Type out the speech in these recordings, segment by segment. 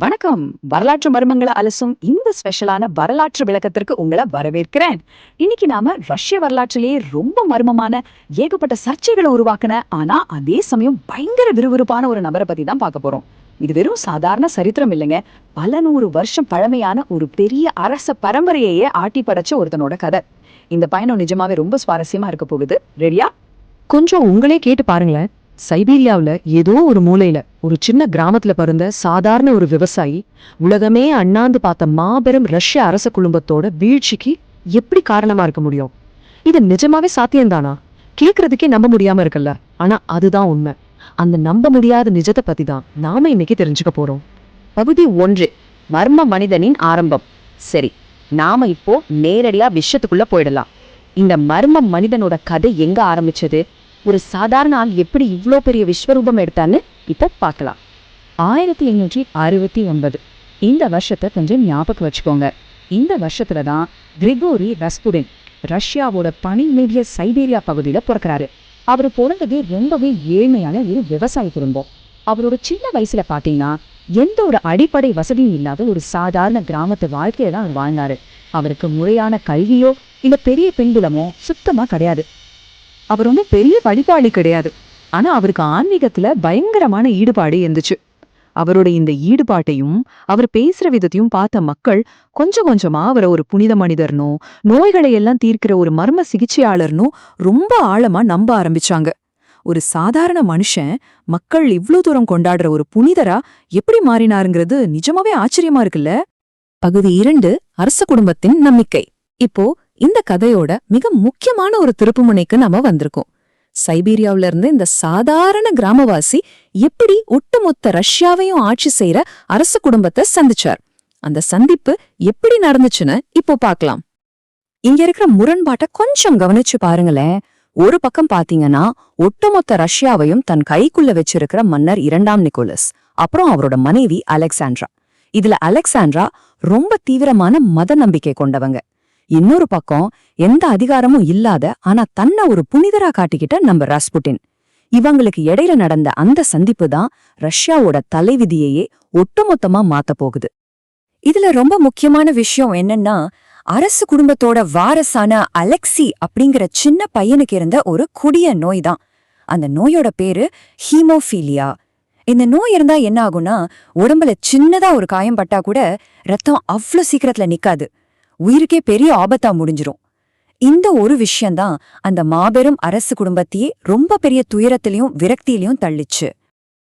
வணக்கம். வரலாற்று மர்மங்களை அலசும் இந்த ஸ்பெஷலான வரலாற்று விளக்கத்திற்கு உங்களை வரவேற்கிறேன். இன்னைக்கு நாம ரஷ்ய வரலாற்றிலேயே ரொம்ப மர்மமான ஏகப்பட்ட சர்ச்சைகளை உருவாக்குன ஆனா அதே சமயம் பயங்கர விறுவிறுப்பான ஒரு நபரை பத்தி தான் பார்க்க போறோம். இது வெறும் சாதாரண சரித்திரம் இல்லைங்க. பல 100 வருஷம் பழமையான ஒரு பெரிய அரச பரம்பரையே ஆட்டி படைச்ச ஒருத்தனோட கதை. இந்த பயணம் நிஜமாவே ரொம்ப சுவாரஸ்யமா இருக்க போகுது. ரெடியா? கொஞ்சம் உங்களே கேட்டு பாருங்களேன். சைபீரியாவுல ஏதோ ஒரு மூலையில ஒரு சின்ன கிராமத்துல பிறந்த சாதாரண ஒரு விவசாயி உலகமே அண்ணாந்து பார்த்த மாபெரும் ரஷ்ய அரச குடும்பத்தோட வீழ்ச்சிக்கு எப்படி காரணமா இருக்க முடியும்? இது நிஜமாவே சாத்தியம்தானா? கேக்குறதுக்கே நம்ப முடியாம இருக்குல்ல. ஆனா அதுதான் உண்மை. அந்த நம்ப முடியாத நிஜத்தை பத்தி தான் நாம இன்னைக்கு தெரிஞ்சுக்க போறோம். பகுதி 1, மர்ம மனிதனின் ஆரம்பம். சரி, நாம இப்போ நேரடியா விஷயத்துக்குள்ள போயிடலாம். இந்த மர்ம மனிதனோட கதை எங்க ஆரம்பிச்சது, ஒரு சாதாரண ஆள் எப்படி இவ்வளோ பெரிய விஸ்வரூபம் எடுத்தான்னு இப்போ பார்க்கலாம். 1869 இந்த வருஷத்தை கொஞ்சம் ஞாபகம் வச்சுக்கோங்க. இந்த வருஷத்துல தான் கிரிகோரி ரஸ்புடின் ரஷ்யாவோட பனிமீடிய சைபீரியா பகுதியில பிறக்கிறாரு. அவர் பிறந்தது ரொம்பவே ஏழ்மையான ஒரு விவசாய குடும்பம். அவரோட சின்ன வயசுல பாத்தீங்கன்னா எந்த ஒரு அடிப்படை வசதியும் இல்லாத ஒரு சாதாரண கிராமத்து வாழ்க்கையை தான் அவர் வாழ்ந்தாரு. அவருக்கு முறையான கல்வியோ இல்ல பெரிய பின்புலமோ சுத்தமா கிடையாது. அவர் ஒன்றும் பெரிய படிப்பாளி கிடையாது. ஆனா அவருக்கு ஆன்மீகத்துல பயங்கரமான ஈடுபாடு இருந்துச்சு. அவரோட இந்த ஈடுபாட்டையும் அவர் பேசுற விதத்தையும் பார்த்த மக்கள் கொஞ்சம் கொஞ்சமா அவரை ஒரு புனித மனிதர்னோ நோய்களை எல்லாம் தீர்க்கிற ஒரு மர்ம சிகிச்சையாளர்னோ ரொம்ப ஆழமா நம்ப ஆரம்பிச்சாங்க. ஒரு சாதாரண மனுஷன் மக்கள் இவ்ளோ தூரம் கொண்டாடுற ஒரு புனிதரா எப்படி மாறினாருங்கிறது நிஜமாவே ஆச்சரியமா இருக்குல்ல. பகுதி 2, அரச குடும்பத்தின் நம்பிக்கை. இப்போ இந்த கதையோட மிக முக்கியமான ஒரு திருப்புமுனைக்கு நாம வந்திருக்கோம். சைபீரியாவில இருந்து இந்த சாதாரண கிராமவாசி எப்படி ஒட்டுமொத்த ரஷ்யாவையும் ஆட்சி செய்யற அரச குடும்பத்தை சந்திச்சார். அந்த சந்திப்பு எப்படி நடந்துச்சுன்னு இப்போ பார்க்கலாம். இங்க இருக்கிற முரண்பாட்டை கொஞ்சம் கவனிச்சு பாருங்களேன். ஒரு பக்கம் பாத்தீங்கன்னா ஒட்டுமொத்த ரஷ்யாவையும் தன் கைக்குள்ள வச்சிருக்கிற மன்னர் 2ஆம் நிக்கோலஸ், அப்புறம் அவரோட மனைவி அலெக்சாண்ட்ரா. இதுல அலெக்சாண்ட்ரா ரொம்ப தீவிரமான மத நம்பிக்கை கொண்டவங்க. இன்னொரு பக்கம் எந்த அதிகாரமும் இல்லாத ஆனா தன்னை ஒரு புனிதரா காட்டிக்கிட்ட நம்ம ராஸ்புட்டின். இவங்களுக்கு இடையில நடந்த அந்த சந்திப்பு தான் ரஷ்யாவோட தலைவிதியையே ஒட்டுமொத்தமா மாத்த போகுது. இதுல ரொம்ப முக்கியமான விஷயம் என்னன்னா, அரசு குடும்பத்தோட வாரசான அலெக்சி அப்படிங்கிற சின்ன பையனுக்கு இருந்த ஒரு கொடிய நோய் தான். அந்த நோயோட பேரு ஹீமோஃபீலியா. இந்த நோய் இருந்தா என்ன ஆகும்னா, உடம்புல சின்னதா ஒரு காயம் பட்டா கூட ரத்தம் அவ்வளோ சீக்கிரத்துல நிக்காது. உயிருக்கே பெரிய ஆபத்தா முடிஞ்சிரும். இந்த ஒரு விஷயம்தான் அந்த மாபெரும் அரசு குடும்பத்தையே ரொம்ப பெரிய துயரத்திலையும் விரக்தியிலையும் தள்ளிச்சு.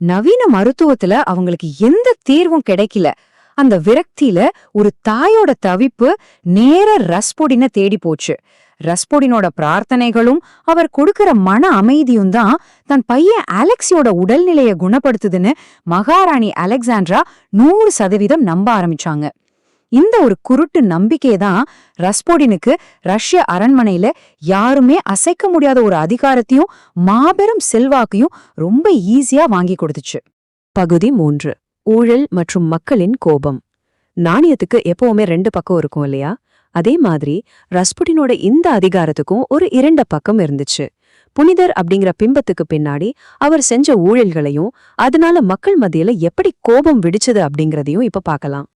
நவீன மருத்துவத்துல அவங்களுக்கு எந்த தீர்வும் கிடைக்கல. அந்த விரக்தியில ஒரு தாயோட தவிப்பு நேர ரஸ்புடினை தேடி போச்சு. ரஸ்புடினோட பிரார்த்தனைகளும் அவர் கொடுக்கிற மன அமைதியும் தான் தன் பையன் அலெக்சியோட உடல்நிலையை குணப்படுத்துதுன்னு மகாராணி அலெக்சாண்ட்ரா 100% நம்ப ஆரம்பிச்சாங்க. இந்த ஒரு குருட்டு நம்பிக்கை தான் ரஸ்புடினுக்கு ரஷ்ய அரண்மனையில யாருமே அசைக்க முடியாத ஒரு அதிகாரத்தையும் மாபெரும் செல்வாக்கையும் ரொம்ப ஈஸியா வாங்கி கொடுத்துச்சு. பகுதி 3, ஊழல் மற்றும் மக்களின் கோபம். நாணயத்துக்கு எப்பவுமே 2 பக்கம் இருக்கும் இல்லையா? அதே மாதிரி ரஸ்புடினோட இந்த அதிகாரத்துக்கும் ஒரு 2 பக்கம் இருந்துச்சு. புனிதர் அப்படிங்கிற பிம்பத்துக்கு பின்னாடி அவர் செஞ்ச ஊழல்களையும் அதனால மக்கள் மத்தியில எப்படி கோபம் விடிச்சது அப்படிங்கறதையும் இப்ப பார்க்கலாம்.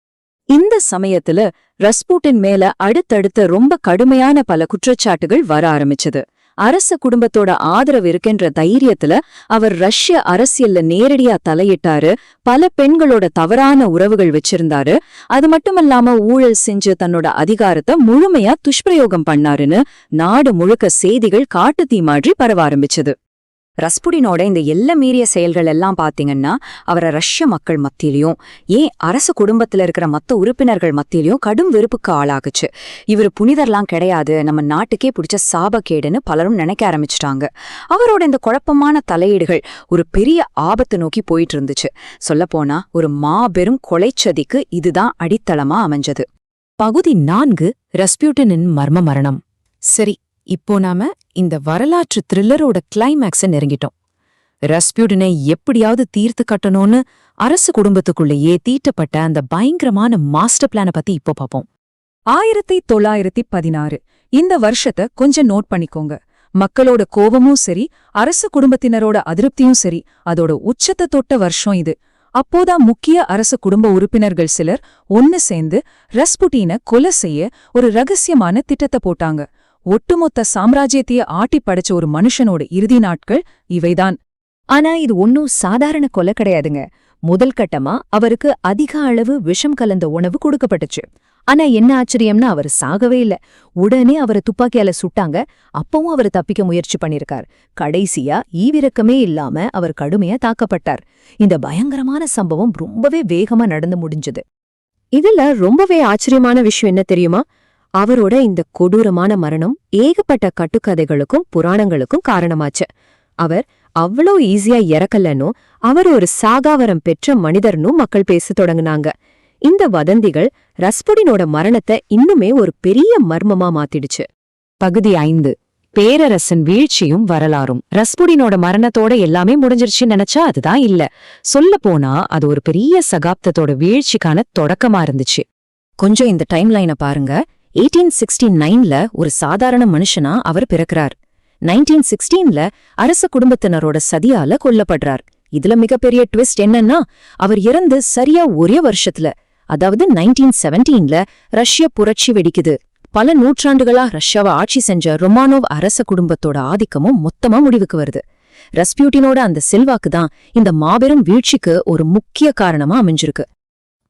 இந்த சமயத்துல ரஸ்புட்டின் மேல அடுத்தடுத்த ரொம்ப கடுமையான பல குற்றச்சாட்டுகள் வர ஆரம்பிச்சது. அரச குடும்பத்தோட ஆதரவு இருக்கின்ற தைரியத்துல அவர் ரஷ்ய அரசியல்ல நேரடியா தலையிட்டாரு. பல பெண்களோட தவறான உறவுகள் வச்சிருந்தாரு. அது மட்டுமல்லாம ஊழல் செஞ்சு தன்னோட அதிகாரத்தை முழுமையா துஷ்பிரயோகம் பண்ணாருன்னு நாடு முழுக்க செய்திகள் காட்டு தீ மாதிரி பரவ ஆரம்பிச்சது. ரஸ்புடினோட இந்த எல்லை மீறிய செயல்கள் எல்லாம் பாத்தீங்கன்னா அவரை ரஷ்ய மக்கள் மத்தியிலையும் ஏன் அரசு குடும்பத்துல இருக்கிற மத்த உறுப்பினர்கள் மத்தியிலையும் கடும் வெறுப்புக்கு ஆளாகுச்சு. இவர் புனிதர்லாம் கிடையாது, நம்ம நாட்டுக்கே பிடிச்ச சாபக்கேடுன்னு பலரும் நினைக்க ஆரம்பிச்சிட்டாங்க. அவரோட இந்த குழப்பமான தலையீடுகள் ஒரு பெரிய ஆபத்து நோக்கி போயிட்டு இருந்துச்சு. சொல்லப்போனா ஒரு மாபெரும் கொலைச்சதிக்கு இதுதான் அடித்தளமா அமைஞ்சது. பகுதி 4, ரஸ்புட்டினின் மர்ம மரணம். சரி, இப்போ நாம இந்த வரலாற்று த்ரில்லரோட கிளைமேக்ஸை நெருங்கிட்டோம். ரஸ்புட்டினை எப்படியாவது தீர்த்து கட்டணும்னு அரசு குடும்பத்துக்குள்ளேயே தீட்டப்பட்ட அந்த பயங்கரமான மாஸ்டர் பிளானை பத்தி இப்போ பார்ப்போம். 1916 இந்த வருஷத்தை கொஞ்சம் நோட் பண்ணிக்கோங்க. மக்களோட கோபமும் சரி, அரசு குடும்பத்தினரோட அதிருப்தியும் சரி, அதோட உச்சத்தை தொட்ட வருஷம் இது. அப்போதான் முக்கிய அரச குடும்ப உறுப்பினர்கள் சிலர் ஒன்னு சேர்ந்து ரஸ்புட்டினை கொலை செய்ய ஒரு ரகசியமான திட்டத்தை போட்டாங்க. ஒட்டுமொத்த சாம்ராஜ்யத்தையே ஆட்டி படைச்ச ஒரு மனுஷனோட இறுதி நாட்கள் இவைதான். ஆனா இது ஒன்னும் சாதாரண கொலை கிடையாதுங்க. முதல் கட்டமா அவருக்கு அதிக அளவு விஷம் கலந்த உணவு கொடுக்கப்பட்டுச்சு. ஆனா என்ன ஆச்சரியம்னா அவர் சாகவே இல்ல. உடனே அவரை துப்பாக்கியால சுட்டாங்க. அப்பவும் அவர் தப்பிக்க முயற்சி பண்ணிருக்கார். கடைசியா ஈவிரக்கமே இல்லாம அவர் கடுமையா தாக்கப்பட்டார். இந்த பயங்கரமான சம்பவம் ரொம்பவே வேகமா நடந்து முடிஞ்சது. இதுல ரொம்பவே ஆச்சரியமான விஷயம் என்ன தெரியுமா? அவரோட இந்த கொடூரமான மரணம் ஏகப்பட்ட கட்டுக்கதைகளுக்கும் புராணங்களுக்கும் காரணமாச்சு. அவர் அவ்வளோ ஈஸியா இறக்கலன்னு, அவர் ஒரு சாகாவரம் பெற்ற மனிதர்னு மக்கள் பேச தொடங்குனாங்க. இந்த வதந்திகள் ரஸ்புடினோட மரணத்தை இன்னுமே ஒரு பெரிய மர்மமா மாத்திடுச்சு. பகுதி 5. பேரரசன் வீழ்ச்சியும் வரலாறும். ரஸ்புடினோட மரணத்தோட எல்லாமே முடிஞ்சிருச்சுன்னு நினைச்சா அதுதான் இல்ல. சொல்ல போனா அது ஒரு பெரிய சகாப்தத்தோட வீழ்ச்சிக்கான தொடக்கமா இருந்துச்சு. கொஞ்சம் இந்த டைம்லைனை பாருங்க. 1869ல ஒரு சாதாரண மனுஷனா அவர் பிறக்கிறார். 1916ல அரச குடும்பத்தினரோட சதியால கொல்லப்படுறார். இதுல மிகப்பெரிய ட்விஸ்ட் என்னன்னா, அவர் இறந்து சரியா ஒரே வருஷத்துல, அதாவது 1917ல ரஷ்ய புரட்சி வெடிக்குது. பல நூற்றாண்டுகளா ரஷ்யாவை ஆட்சி செஞ்ச ரொமானோவ் அரச குடும்பத்தோட ஆதிக்கமும் மொத்தமா முடிவுக்கு வருது. ரஸ்பியூட்டினோட அந்த செல்வாக்கு தான் இந்த மாபெரும் வீழ்ச்சிக்கு ஒரு முக்கிய காரணமா அமைஞ்சிருக்கு.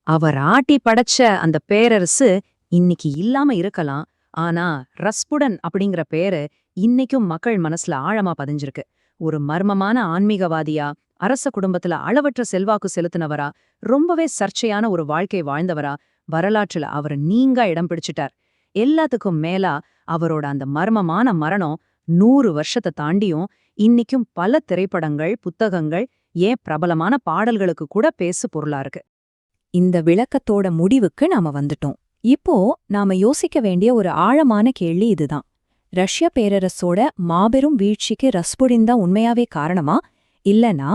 அவர் ஆட்டி படைச்ச அந்த பேரரசு இன்னைக்கு இல்லாம இருக்கலாம். ஆனா ரஸ்புடன் அப்படிங்கிற பேரு இன்னைக்கும் மக்கள் மனசுல ஆழமா பதிஞ்சிருக்கு. ஒரு மர்மமான ஆன்மீகவாதியா, அரச குடும்பத்துல அளவற்ற செல்வாக்கு செலுத்தினவரா, ரொம்பவே சர்ச்சையான ஒரு வாழ்க்கை வாழ்ந்தவரா வரலாற்றுல அவர் நீங்கா இடம் பிடிச்சிட்டார். எல்லாத்துக்கும் மேலா அவரோட அந்த மர்மமான மரணம் 100 வருஷத்தை தாண்டியும் இன்னைக்கும் பல திரைப்படங்கள், புத்தகங்கள், ஏன் பிரபலமான பாடல்களுக்கு கூட பேசு பொருளா இருக்கு. இந்த விளக்கத்தோட முடிவுக்கு நாம வந்துட்டோம். இப்போ நாம யோசிக்க வேண்டிய ஒரு ஆழமான கேள்வி இதுதான். ரஷ்ய பேரரசோட மாபெரும் வீழ்ச்சிக்கு ரஸ்புடின் தான் உண்மையாவே காரணமா? இல்லனா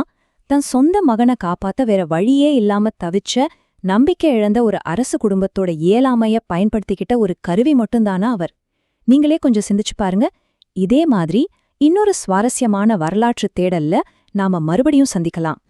தன் சொந்த மகனை காப்பாத்த வேற வழியே இல்லாம தவிச்ச, நம்பிக்கை இழந்த ஒரு அரசு குடும்பத்தோட இயலாமைய பயன்படுத்திக்கிட்ட ஒரு கருவி மட்டும்தானா அவர்? நீங்களே கொஞ்சம் சிந்திச்சு பாருங்க. இதே மாதிரி இன்னொரு சுவாரஸ்யமான வரலாற்று தேடல்ல நாம மறுபடியும் சந்திக்கலாம்.